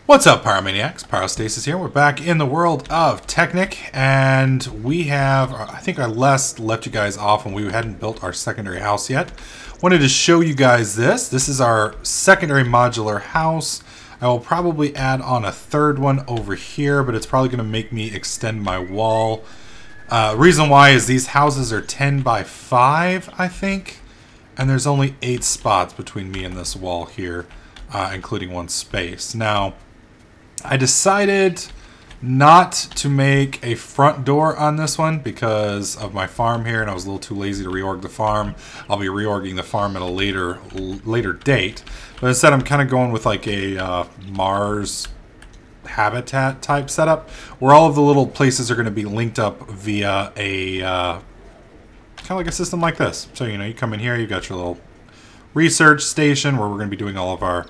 What's up, Pyromaniacs? Pyrostasis here. We're back in the world of Technic, and we have, I think I left you guys off when we hadn't built our secondary house yet. Wanted to show you guys this. This is our secondary modular house. I will probably add on a third one over here, but it's probably going to make me extend my wall. Reason why is these houses are 10 by 5, I think, and there's only 8 spots between me and this wall here, including one space. Now, I decided not to make a front door on this one because of my farm here, and I was a little too lazy to reorg the farm. I'll be reorging the farm at a later date, but instead I'm kind of going with like a Mars habitat type setup where all of the little places are going to be linked up via a kind of like a system like this. So you come in here, you've got your little research station where we're going to be doing all of our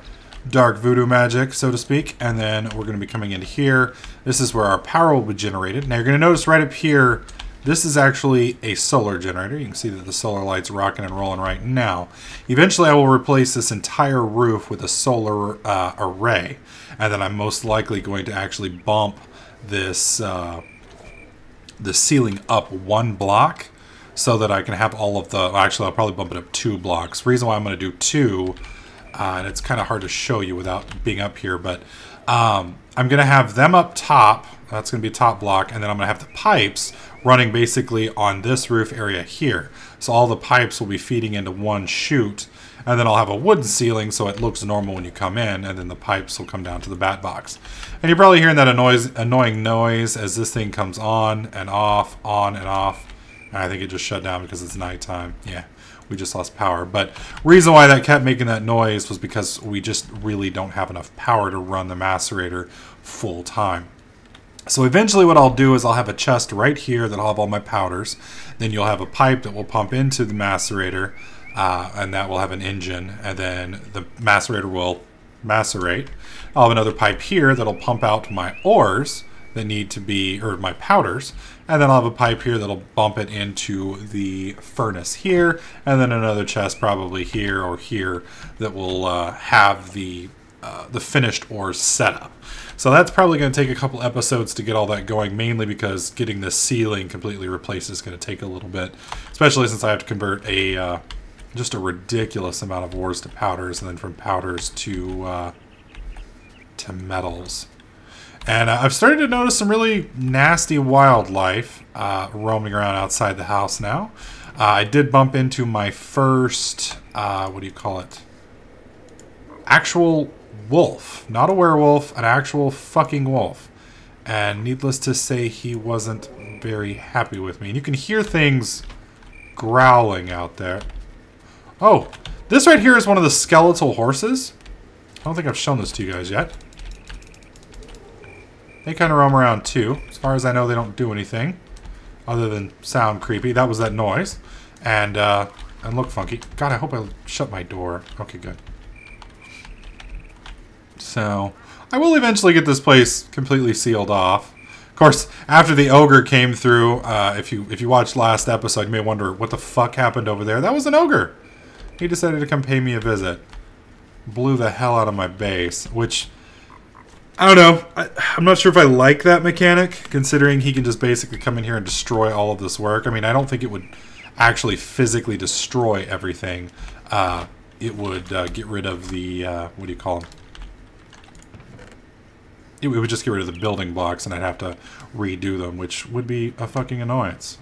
dark voodoo magic, so to speak, and then we're going to be coming into here. This is where our power will be generated. Now you're going to notice right up here, this is actually a solar generator. You can see that the solar light's rocking and rolling right now. Eventually I will replace this entire roof with a solar array, and then I'm most likely going to actually bump this the ceiling up 1 block so that I can have all of the, actually I'll probably bump it up 2 blocks. Reason why I'm going to do 2, and it's kind of hard to show you without being up here, but I'm going to have them up top. That's going to be a top block, and then I'm going to have the pipes running basically on this roof area here. So all the pipes will be feeding into one chute, and then I'll have a wooden ceiling so it looks normal when you come in, and then the pipes will come down to the bat box. And you're probably hearing that annoying noise as this thing comes on and off, on and off. And I think it just shut down because it's nighttime. Yeah. We just lost power, but reason why that kept making that noise was because we just really don't have enough power to run the macerator full time. So eventually what I'll do is I'll have a chest right here that I'll have all my powders. Then you'll have a pipe that will pump into the macerator, and that will have an engine, and then the macerator will macerate. I'll have another pipe here that'll pump out my ores that need to be, or my powders, and then I'll have a pipe here that'll bump it into the furnace here, and then another chest probably here or here that will have the finished ores set up. So that's probably going to take a couple episodes to get all that going, mainly because getting the ceiling completely replaced is going to take a little bit, especially since I have to convert a just a ridiculous amount of ores to powders, and then from powders to metals. And I've started to notice some really nasty wildlife roaming around outside the house now. I did bump into my first, what do you call it? Actual wolf. Not a werewolf, an actual fucking wolf. And needless to say, he wasn't very happy with me. And you can hear things growling out there. Oh, this right here is one of the skeletal horses. I don't think I've shown this to you guys yet. They kind of roam around too. As far as I know, they don't do anything other than sound creepy. That was that noise. And look funky. God, I hope I shut my door. Okay, good. So, I will eventually get this place completely sealed off. Of course, after the ogre came through, if you watched last episode, you may wonder what the fuck happened over there. That was an ogre. He decided to come pay me a visit. Blew the hell out of my base, which, I don't know. I'm not sure if I like that mechanic, considering he can just basically come in here and destroy all of this work. I mean, I don't think it would actually physically destroy everything. It would get rid of the, what do you call them? It would just get rid of the building blocks, and I'd have to redo them, which would be a fucking annoyance.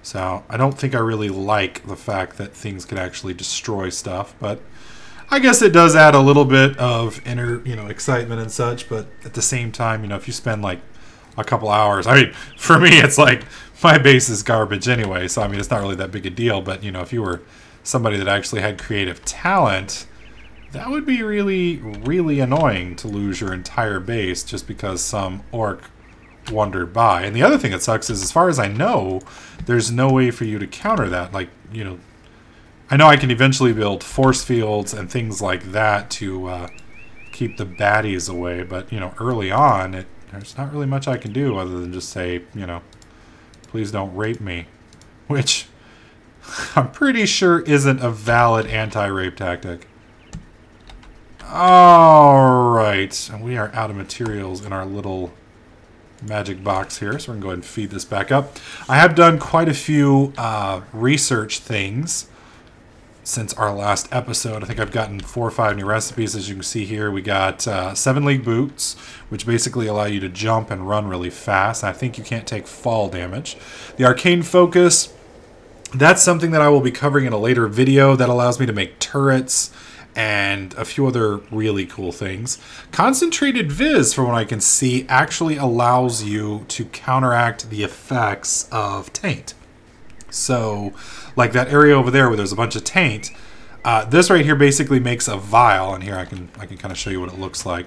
So, I don't think I really like the fact that things can actually destroy stuff, but I guess it does add a little bit of inner, excitement and such, but at the same time, if you spend like a couple hours, I mean, for me, it's like my base is garbage anyway, so I mean, it's not really that big a deal, but if you were somebody that actually had creative talent, that would be really, really annoying to lose your entire base just because some orc wandered by. And the other thing that sucks is, as far as I know, there's no way for you to counter that. Like, I know I can eventually build force fields and things like that to keep the baddies away, but, early on, there's not really much I can do other than just say, please don't rape me, which I'm pretty sure isn't a valid anti-rape tactic. Alright. right, and we are out of materials in our little magic box here, so we're gonna go ahead and feed this back up. I have done quite a few research things since our last episode. I think I've gotten 4 or 5 new recipes. As you can see here, we got 7 league boots, which basically allow you to jump and run really fast. I think you can't take fall damage. The arcane focus, that's something that I will be covering in a later video. That allows me to make turrets and a few other really cool things. Concentrated Viz, from what I can see, actually allows you to counteract the effects of taint. So, like that area over there where there's a bunch of taint, this right here basically makes a vial, and here I can kind of show you what it looks like.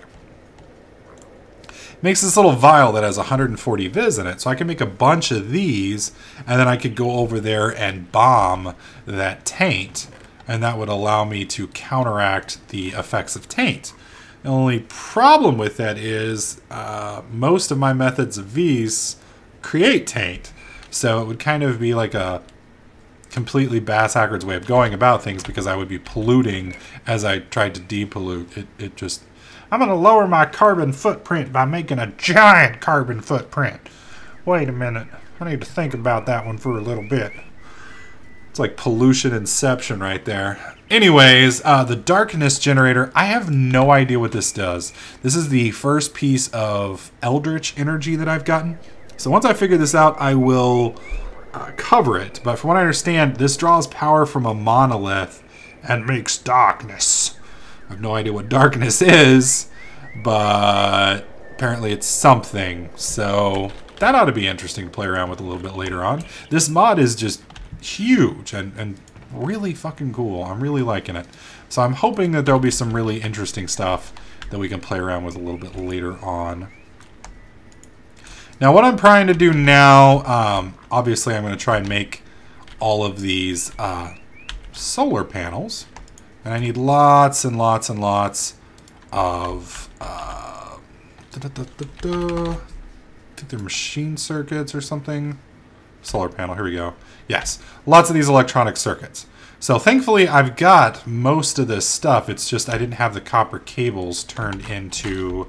It makes this little vial that has 140 Viz in it, so I can make a bunch of these, and then I could go over there and bomb that taint, and that would allow me to counteract the effects of taint. The only problem with that is most of my methods of V's create taint. So it would kind of be like a completely bass-backwards way of going about things, because I would be polluting as I tried to depollute. It just... I'm going to lower my carbon footprint by making a giant carbon footprint. Wait a minute. I need to think about that one for a little bit. It's like pollution inception right there. Anyways, the darkness generator, I have no idea what this does. This is the first piece of eldritch energy that I've gotten. So once I figure this out, I will cover it. But from what I understand, this draws power from a monolith and makes darkness. I have no idea what darkness is, but apparently it's something. So that ought to be interesting to play around with a little bit later on. This mod is just huge and really fucking cool. I'm really liking it. So I'm hoping that there'll be some really interesting stuff that we can play around with a little bit later on. Now what I'm trying to do now, obviously I'm going to try and make all of these solar panels. And I need lots and lots and lots of, I think they're machine circuits or something. Solar panel, here we go. Yes, lots of these electronic circuits. So thankfully I've got most of this stuff. It's just I didn't have the copper cables turned into...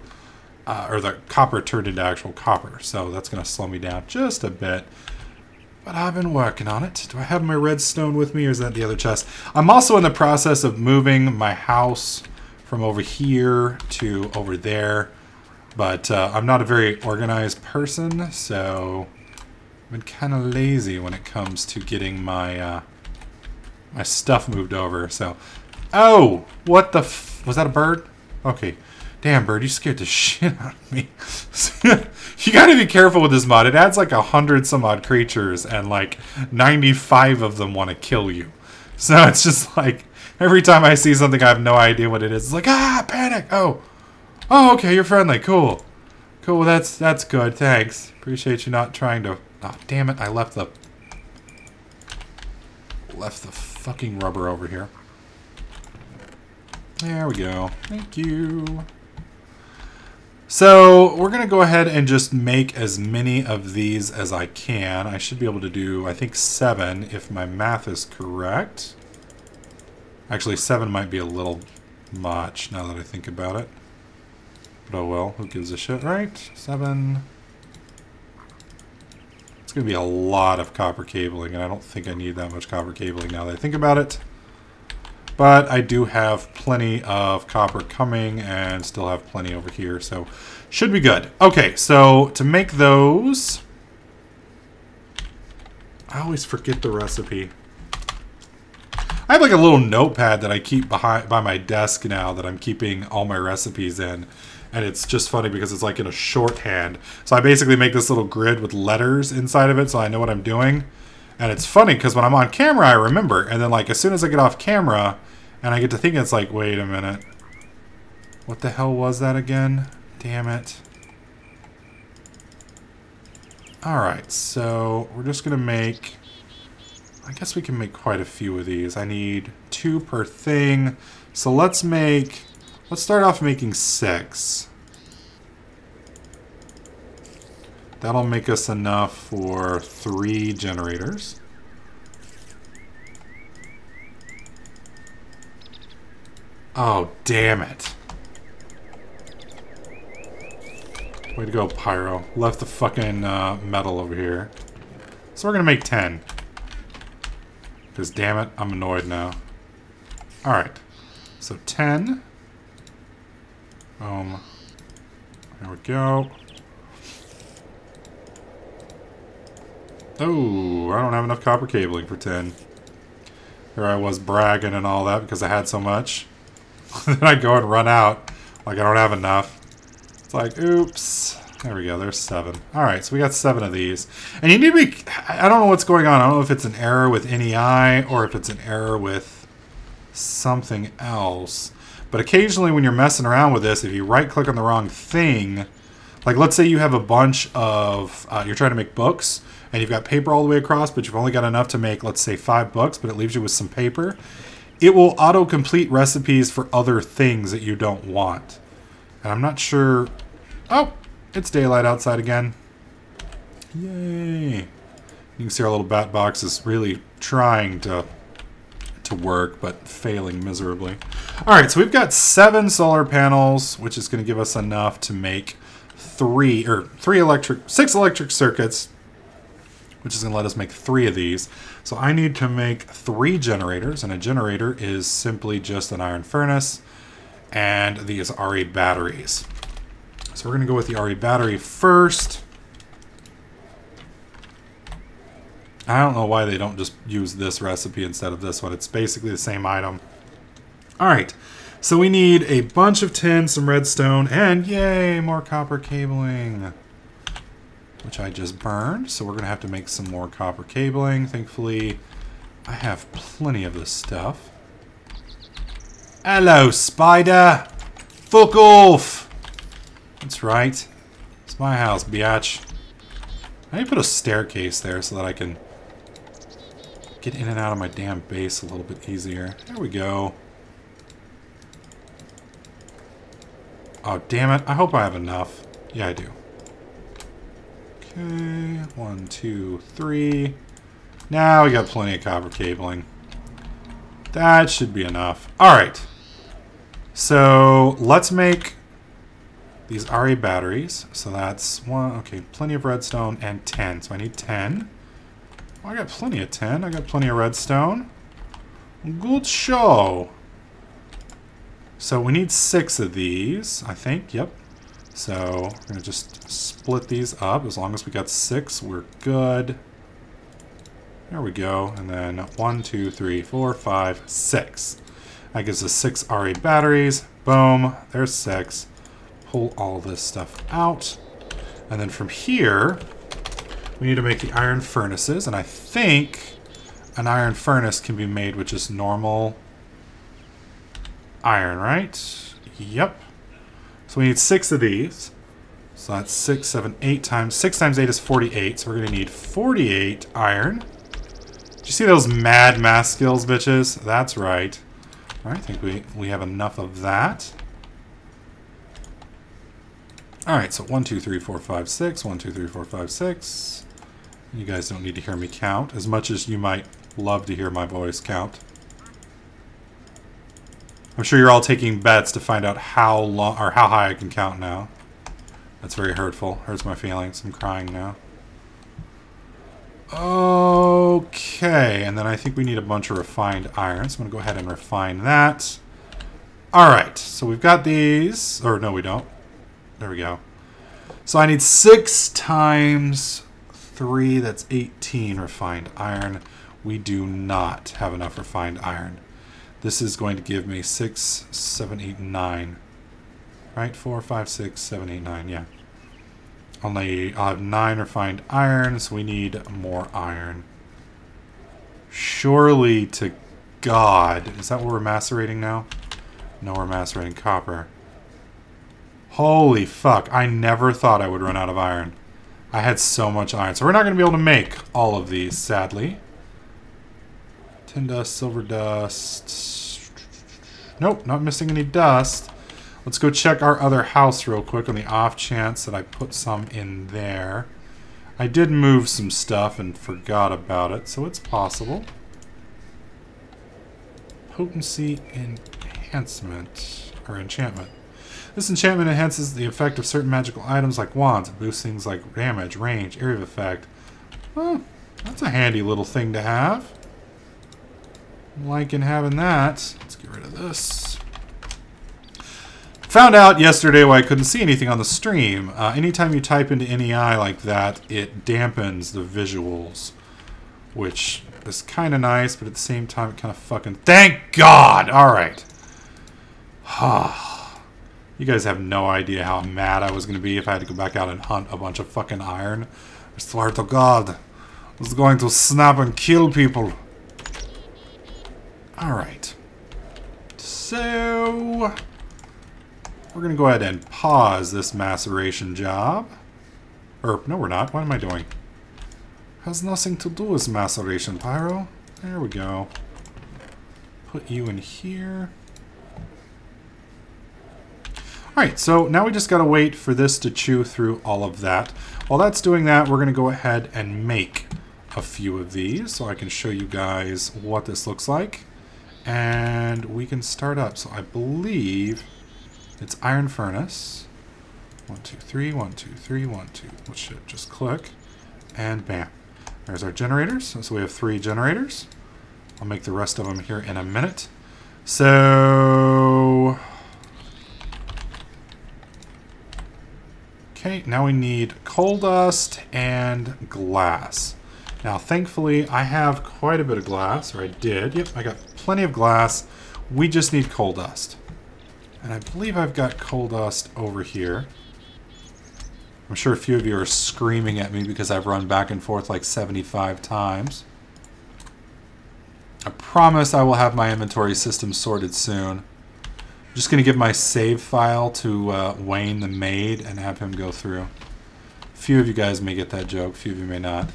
or the copper turned into actual copper. So that's going to slow me down just a bit. But I've been working on it. Do I have my redstone with me, or is that the other chest? I'm also in the process of moving my house from over here to over there. But I'm not a very organized person, so I've been kind of lazy when it comes to getting my my stuff moved over. So, oh, what the was that a bird? Okay. Damn, bird, you scared the shit out of me. You gotta be careful with this mod. It adds like 100 some odd creatures, and like 95 of them want to kill you. So it's just like, every time I see something I have no idea what it is, it's like, ah, panic. Oh, okay, you're friendly. Cool. Cool, that's good. Thanks. Appreciate you not trying to... Oh, damn it, I left the fucking rubber over here. There we go. Thank you. So we're going to go ahead and just make as many of these as I can. I should be able to do, I think, 7 if my math is correct. Actually, 7 might be a little much now that I think about it. But oh well, who gives a shit, right? 7. It's going to be a lot of copper cabling, and I don't think I need that much copper cabling now that I think about it. But I do have plenty of copper coming and still have plenty over here, so should be good. Okay, so to make those, I always forget the recipe. I have like a little notepad that I keep by my desk now that I'm keeping all my recipes in. And it's just funny because it's like in a shorthand. So I basically make this little grid with letters inside of it so I know what I'm doing. And it's funny because when I'm on camera, I remember. And then like as soon as I get off camera and I get to thinking, it's like, wait a minute. What the hell was that again? Damn it. Alright, so we're just going to make... I guess we can make quite a few of these. I need 2 per thing. So let's start off making 6. That'll make us enough for 3 generators. Oh, damn it. Way to go, Pyro. Left the fucking metal over here. So we're gonna make 10. Because damn it, I'm annoyed now. Alright. So 10. There we go. Oh, I don't have enough copper cabling for 10. Here I was bragging and all that because I had so much. Then I go and run out. Like I don't have enough. It's like, oops. There we go, there's 7. Alright, so we got 7 of these. And you need to be... I don't know what's going on. I don't know if it's an error with NEI or if it's an error with something else. But occasionally when you're messing around with this, if you right-click on the wrong thing... Like, let's say you have a bunch of... you're trying to make books, and you've got paper all the way across, but you've only got enough to make, let's say, 5 books, but it leaves you with some paper. It will auto-complete recipes for other things that you don't want. And I'm not sure... Oh! It's daylight outside again. Yay! You can see our little bat box is really trying to work, but failing miserably. Alright, so we've got 7 solar panels, which is going to give us enough to make 6 electric circuits, which is going to let us make 3 of these. So I need to make 3 generators, and a generator is simply just an iron furnace, and these RE batteries. So we're going to go with the RE battery first. I don't know why they don't just use this recipe instead of this one. It's basically the same item. Alright, so we need a bunch of tin, some redstone, and yay, more copper cabling, which I just burned. So we're going to have to make some more copper cabling. Thankfully, I have plenty of this stuff. Hello, spider! Fuck off! That's right. It's my house, biatch. I need to put a staircase there so that I can get in and out of my damn base a little bit easier. There we go. Oh, damn it. I hope I have enough. Yeah, I do. Okay. 1, 2, 3. Now we got plenty of copper cabling. That should be enough. Alright. So, let's make these RE batteries. So that's 1. Okay, plenty of redstone and 10. So I need 10. Oh, I got plenty of 10. I got plenty of redstone. Good show. So we need 6 of these, I think. Yep. So we're going to just split these up. As long as we got 6, we're good. There we go. And then 1, 2, 3, 4, 5, 6. That gives us 6 RE batteries. Boom. There's 6. Pull all this stuff out. And then from here, we need to make the iron furnaces. And I think an iron furnace can be made with just normal iron, right? Yep. So we need 6 of these. So that's 6, 7, 8 times. 6 times 8 is 48. So we're going to need 48 iron. Did you see those mad math skills, bitches? That's right. All right, I think we have enough of that. Alright, so 1, 2, 3, 4, 5, 6. 1, 2, 3, 4, 5, 6. You guys don't need to hear me count, as much as you might love to hear my voice count. I'm sure you're all taking bets to find out how long or how high I can count now. That's very hurtful. Hurts my feelings. I'm crying now. Okay, and then I think we need a bunch of refined iron, so I'm going to go ahead and refine that. Alright, so we've got these. Or no, we don't. There we go. So I need 6 times 3, that's 18 refined iron. We do not have enough refined iron. This is going to give me 6, 7, 8, 9. Right? 4, 5, 6, 7, 8, 9, yeah. I'll have 9 refined iron, so we need more iron. Surely to God. Is that what we're macerating now? No, we're macerating copper. Holy fuck, I never thought I would run out of iron. I had so much iron. So we're not going to be able to make all of these, sadly. Tin dust, silver dust. Nope, not missing any dust. Let's go check our other house real quick on the off chance that I put some in there. I did move some stuff and forgot about it, so it's possible. Potency enhancement, or enchantment. This enchantment enhances the effect of certain magical items like wands. It boosts things like damage, range, area of effect. Well, that's a handy little thing to have. I'm liking having that. Let's get rid of this. Found out yesterday why I couldn't see anything on the stream. Anytime you type into NEI like that, it dampens the visuals, which is kind of nice, but at the same time, it kind of fucking... Thank God! Alright. You guys have no idea how mad I was going to be if I had to go back out and hunt a bunch of fucking iron. I swear to God, I was going to snap and kill people. Alright. So... we're going to go ahead and pause this maceration job. Or, no we're not. What am I doing? Has nothing to do with maceration, Pyro. There we go. Put you in here. Alright, so now we just got to wait for this to chew through all of that. While that's doing that, we're going to go ahead and make a few of these so I can show you guys what this looks like. And we can start up. So I believe it's iron furnace. 1, 2, 3, 1, 2, 3, 1, 2. Which should just click. And bam. There's our generators. So we have 3 generators. I'll make the rest of them here in a minute. So... okay, now we need coal dust and glass. Now, thankfully, I have quite a bit of glass, or I did. Yep, I got plenty of glass. We just need coal dust. And I believe I've got coal dust over here. I'm sure a few of you are screaming at me because I've run back and forth like 75 times. I promise I will have my inventory system sorted soon. I'm just going to give my save file to Wayne the maid and have him go through. A few of you guys may get that joke, a few of you may not.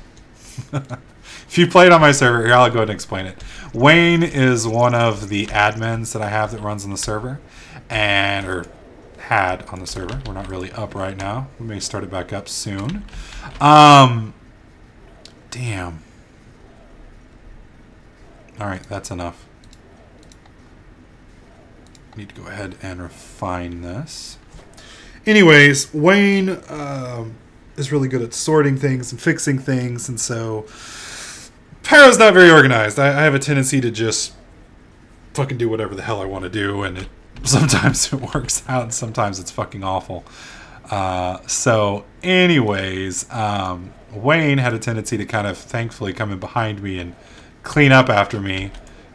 If you played on my server, here, I'll go ahead and explain it. Wayne is one of the admins that I have that runs on the server. Or had on the server. We're not really up right now. We may start it back up soon. Damn. Alright, that's enough. Need to go ahead and refine this. Anyways, Wayne is really good at sorting things and fixing things, and so Pyro's not very organized. I have a tendency to just fucking do whatever the hell I want to do, and sometimes it works out, and sometimes it's fucking awful. So anyways, Wayne had a tendency to kind of thankfully come in behind me and clean up after me.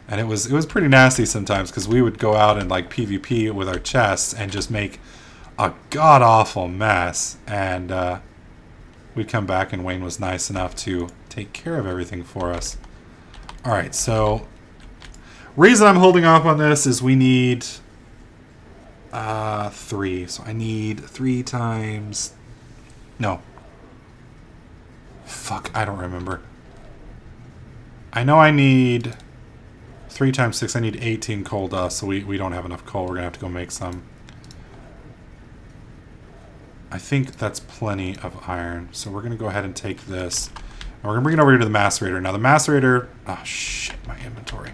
And it was pretty nasty sometimes because we would go out and like PvP with our chests and just make a god-awful mess. And we'd come back and Wayne was nice enough to take care of everything for us. Alright, so reason I'm holding off on this is we need 3. So I need 3 times... no. Fuck, I don't remember. I know I need 3 times 6. I need 18 coal dust, so we don't have enough coal. We're going to have to go make some. I think that's plenty of iron. So we're going to go ahead and take this. And we're going to bring it over here to the macerator. Now the macerator... oh, shit, my inventory.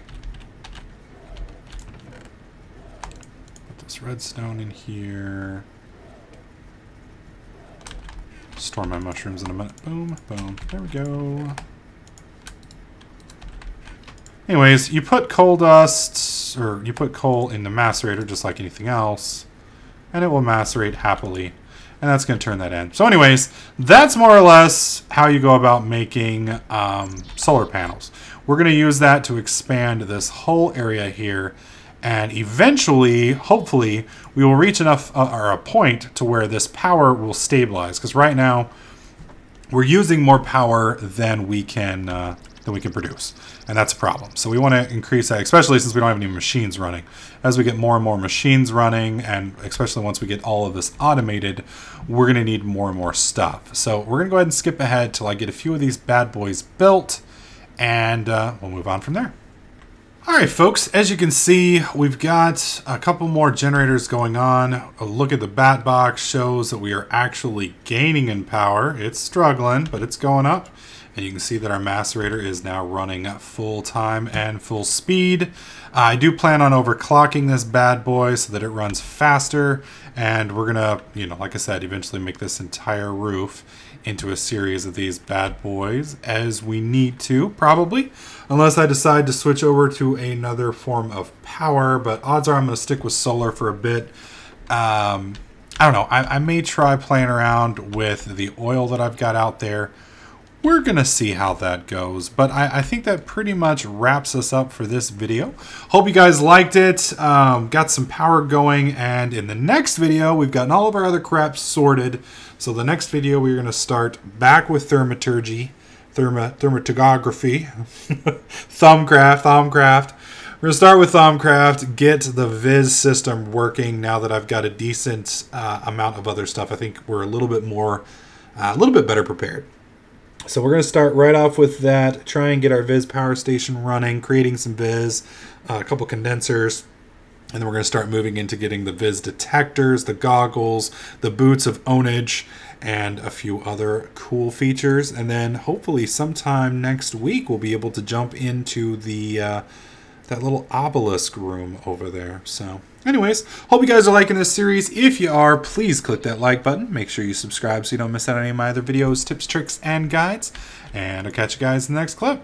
Put this redstone in here. Store my mushrooms in a minute. Boom, boom. There we go. Anyways, you put coal dust, or you put coal in the macerator just like anything else, and it will macerate happily. And that's going to turn that in. So anyways, that's more or less how you go about making solar panels. We're going to use that to expand this whole area here. And eventually, hopefully, we will reach enough, or a point to where this power will stabilize. Because right now, we're using more power than we can produce. And that's a problem. So we want to increase that, especially since we don't have any machines running. As we get more and more machines running, and especially once we get all of this automated, we're going to need more and more stuff. So we're going to go ahead and skip ahead till I get a few of these bad boys built, and we'll move on from there. Alright folks, as you can see, we've got a couple more generators going on. A look at the bat box shows that we are actually gaining in power. It's struggling, but it's going up. And you can see that our macerator is now running at full time and full speed. I do plan on overclocking this bad boy so that it runs faster. And we're gonna, you know, like I said, eventually make this entire roof into a series of these bad boys as we need to, probably. Unless I decide to switch over to another form of power. But odds are I'm gonna stick with solar for a bit. I don't know. I may try playing around with the oil that I've got out there. We're going to see how that goes, but I think that pretty much wraps us up for this video. Hope you guys liked it, got some power going, and in the next video, we've gotten all of our other crap sorted. So the next video, we're going to start back with thermatography, Thumbcraft. We're going to start with Thumbcraft, get the Viz system working now that I've got a decent amount of other stuff. I think we're a little bit better prepared. So we're going to start right off with that, try and get our Viz power station running, creating some Viz, a couple condensers, and then we're going to start moving into getting the Viz detectors, the goggles, the boots of ownage, and a few other cool features. And then hopefully sometime next week we'll be able to jump into the that little obelisk room over there. So anyways, hope you guys are liking this series. If you are, please click that like button. Make sure you subscribe so you don't miss out on any of my other videos, tips, tricks, and guides. And I'll catch you guys in the next clip.